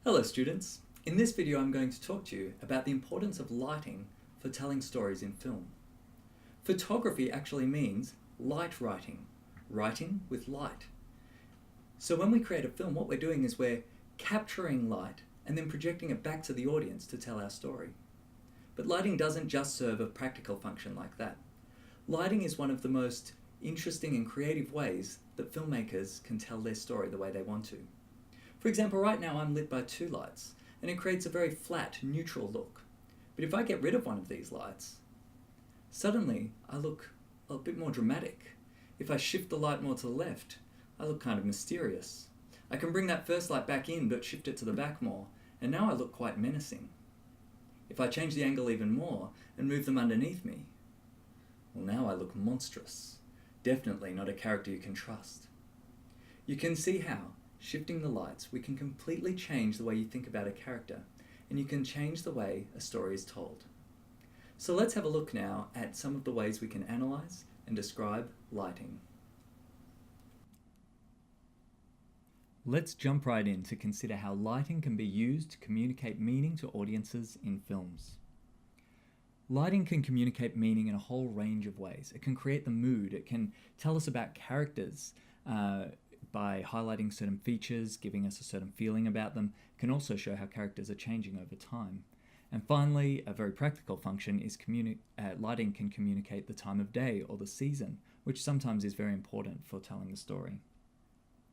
Hello students! In this video I'm going to talk to you about the importance of lighting for telling stories in film. Photography actually means light writing, writing with light. So when we create a film, what we're doing is we're capturing light and then projecting it back to the audience to tell our story. But lighting doesn't just serve a practical function like that. Lighting is one of the most interesting and creative ways that filmmakers can tell their story the way they want to. For example, right now I'm lit by two lights, and it creates a very flat, neutral look. But if I get rid of one of these lights, suddenly I look a bit more dramatic. If I shift the light more to the left, I look kind of mysterious. I can bring that first light back in, but shift it to the back more, and now I look quite menacing. If I change the angle even more and move them underneath me, well, now I look monstrous. Definitely not a character you can trust. You can see how, shifting the lights, we can completely change the way you think about a character, and you can change the way a story is told. So let's have a look now at some of the ways we can analyze and describe lighting. Let's jump right in to consider how lighting can be used to communicate meaning to audiences in films. Lighting can communicate meaning in a whole range of ways. It can create the mood, it can tell us about characters, by highlighting certain features, giving us a certain feeling about them. It can also show how characters are changing over time. And finally, a very practical function is lighting can communicate the time of day or the season, which sometimes is very important for telling the story.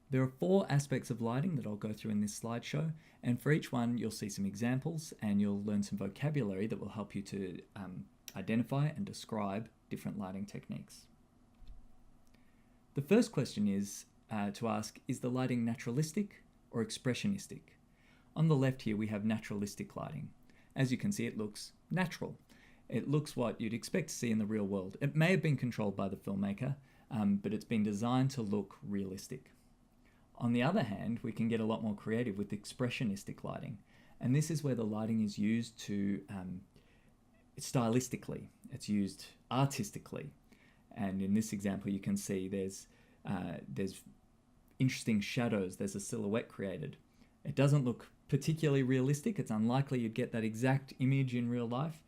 There are 4 aspects of lighting that I'll go through in this slideshow, and for each one you'll see some examples and you'll learn some vocabulary that will help you to identify and describe different lighting techniques. The first question is to ask, is the lighting naturalistic or expressionistic? On the left here we have naturalistic lighting. As you can see, it looks natural. It looks what you'd expect to see in the real world. It may have been controlled by the filmmaker, but it's been designed to look realistic. On the other hand, we can get a lot more creative with expressionistic lighting, and this is where the lighting is used to stylistically. It's used artistically, and in this example you can see there's interesting shadows, there's a silhouette created. It doesn't look particularly realistic. It's unlikely you'd get that exact image in real life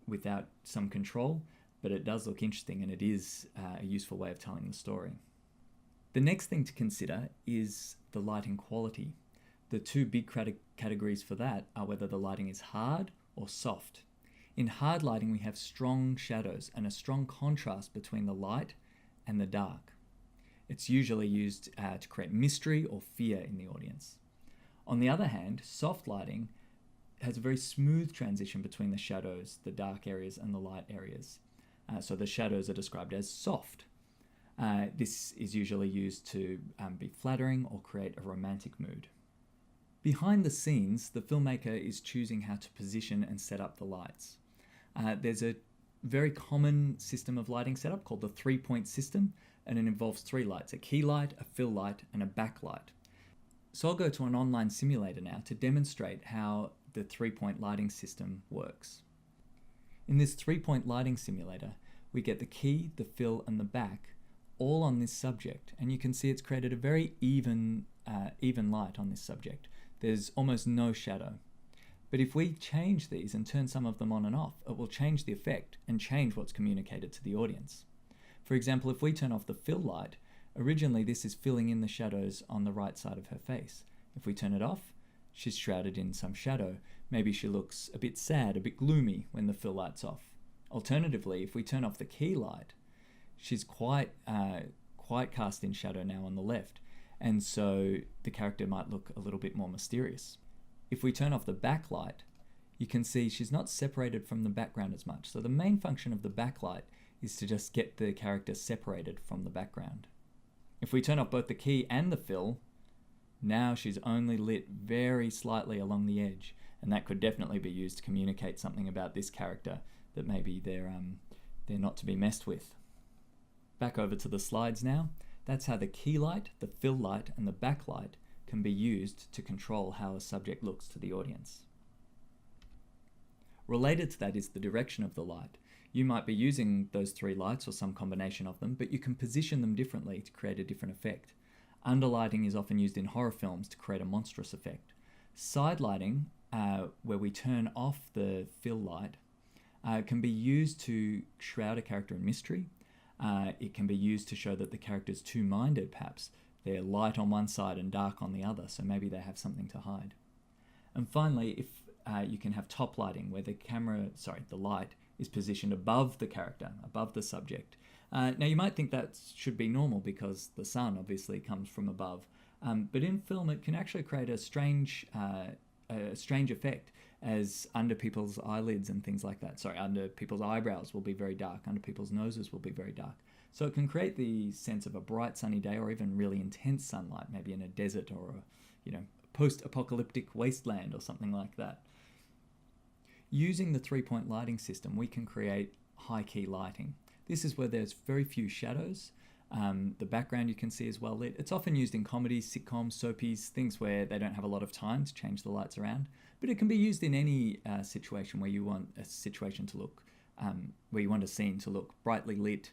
without some control, but it does look interesting and it is a useful way of telling the story. The next thing to consider is the lighting quality. The 2 big categories for that are whether the lighting is hard or soft. In hard lighting we have strong shadows and a strong contrast between the light and the dark. It's usually used to create mystery or fear in the audience. On the other hand, soft lighting has a very smooth transition between the shadows, the dark areas, and the light areas. So the shadows are described as soft. This is usually used to be flattering or create a romantic mood. Behind the scenes, the filmmaker is choosing how to position and set up the lights. There's a very common system of lighting setup called the 3-point system, and it involves 3 lights, a key light, a fill light, and a backlight. So I'll go to an online simulator now to demonstrate how the 3-point lighting system works. In this 3-point lighting simulator, we get the key, the fill, and the back all on this subject, and you can see it's created a very even light on this subject. There's almost no shadow. But if we change these and turn some of them on and off, it will change the effect and change what's communicated to the audience. For example, if we turn off the fill light, originally this is filling in the shadows on the right side of her face. If we turn it off, she's shrouded in some shadow. Maybe she looks a bit sad, a bit gloomy when the fill light's off. Alternatively, if we turn off the key light, she's quite cast in shadow now on the left, and so the character might look a little bit more mysterious. If we turn off the backlight, you can see she's not separated from the background as much. So the main function of the backlight is to just get the character separated from the background. If we turn off both the key and the fill, now she's only lit very slightly along the edge, and that could definitely be used to communicate something about this character that maybe they're not to be messed with. Back over to the slides now. That's how the key light, the fill light, and the backlight can be used to control how a subject looks to the audience. Related to that is the direction of the light. You might be using those 3 lights or some combination of them, but you can position them differently to create a different effect. Underlighting is often used in horror films to create a monstrous effect. Side lighting, where we turn off the fill light, can be used to shroud a character in mystery. It can be used to show that the character's two-minded, perhaps. They're light on one side and dark on the other, so maybe they have something to hide. And finally, if you can have top lighting, where the light is positioned above the character, above the subject. Now, you might think that should be normal because the sun obviously comes from above. But in film, it can actually create a strange effect, as under people's eyelids and things like that. Under people's eyebrows will be very dark, under people's noses will be very dark. So it can create the sense of a bright sunny day, or even really intense sunlight, maybe in a desert or a post-apocalyptic wasteland or something like that. Using the three-point lighting system, we can create high-key lighting. This is where there's very few shadows. The background you can see is well lit. It's often used in comedies, sitcoms, soapies, things where they don't have a lot of time to change the lights around. But it can be used in any situation where you want a situation to look, where you want a scene to look brightly lit,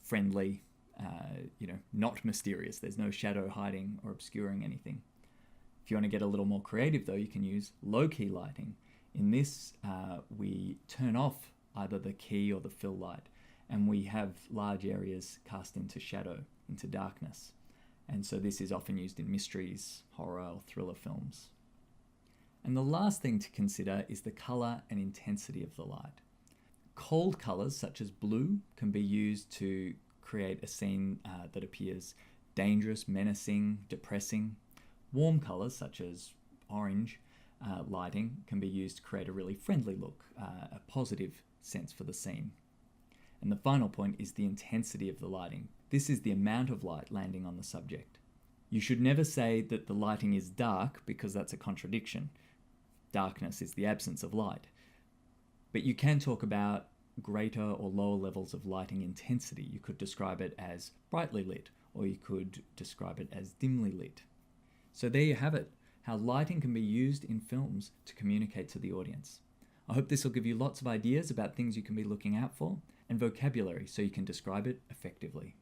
friendly, not mysterious. There's no shadow hiding or obscuring anything. If you want to get a little more creative, though, you can use low-key lighting. In this, we turn off either the key or the fill light, and we have large areas cast into shadow, into darkness. And so this is often used in mysteries, horror, or thriller films. And the last thing to consider is the colour and intensity of the light. Cold colours, such as blue, can be used to create a scene that appears dangerous, menacing, depressing. Warm colours, such as orange lighting, can be used to create a really friendly look, a positive sense for the scene. And the final point is the intensity of the lighting. This is the amount of light landing on the subject. You should never say that the lighting is dark, because that's a contradiction. Darkness is the absence of light. But you can talk about greater or lower levels of lighting intensity. You could describe it as brightly lit, or you could describe it as dimly lit. So there you have it, how lighting can be used in films to communicate to the audience. I hope this will give you lots of ideas about things you can be looking out for, and vocabulary so you can describe it effectively.